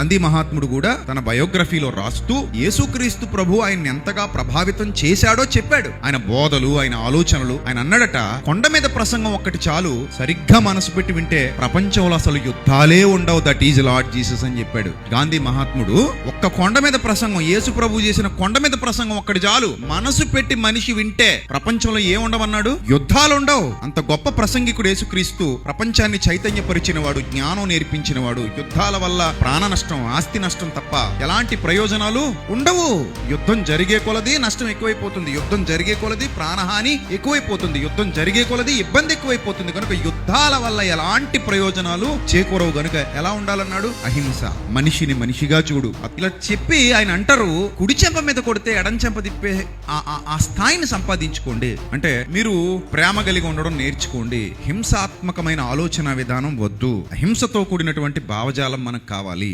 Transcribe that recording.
గాంధీ మహాత్ముడు కూడా తన బయోగ్రఫీలో రాస్తూ యేసుక్రీస్తు ప్రభు ఆయన ఎంతగా ప్రభావితం చేశాడో చెప్పాడు. ఆయన బోధలు, ఆయన ఆలోచనలు. ఆయన అన్నాడట, కొండ మీద ప్రసంగం ఒక్కటి చాలు, సరిగ్గా మనసు పెట్టి వింటే ప్రపంచంలో అసలు యుద్ధాలే ఉండవు. దట్ ఈజ్ లార్డ్ జీసస్ అని చెప్పాడు గాంధీ మహాత్ముడు. ఒక్క కొండ మీద ప్రసంగం, యేసు ప్రభు చేసిన కొండ మీద ప్రసంగం ఒక్కటి చాలు, మనసు పెట్టి మనిషి వింటే ప్రపంచంలో ఏముండవన్నాడు? యుద్ధాలు ఉండవు. అంత గొప్ప ప్రసంగికుడు యేసుక్రీస్తు. ప్రపంచాన్ని చైతన్యపరిచిన వాడు, జ్ఞానం నేర్పించిన వాడు. యుద్ధాల వల్ల ప్రాణ నష్టం, ఆస్తి నష్టం తప్ప ఎలాంటి ప్రయోజనాలు ఉండవు. యుద్ధం జరిగే కొలది నష్టం ఎక్కువైపోతుంది, యుద్ధం జరిగే కొలది ప్రాణహాని ఎక్కువైపోతుంది, యుద్ధం జరిగే కొలది ఇబ్బంది ఎక్కువైపోతుంది. కనుక యుద్ధాల వల్ల ఎలాంటి ప్రయోజనాలు చేకూరవు. గనుక ఎలా ఉండాలన్నాడు? అహింస. మనిషిని మనిషిగా చూడు. ఇలా చెప్పి ఆయన అంటారు, కుడి చెంప మీద కొడితే ఎడం చెంప తిప్పే ఆ స్థాయిని సంపాదించుకోండి. అంటే మీరు ప్రేమ కలిగి ఉండడం నేర్చుకోండి. హింసాత్మకమైన ఆలోచన విధానం వద్దు. అహింసతో కూడినటువంటి భావజాలం మనకు కావాలి.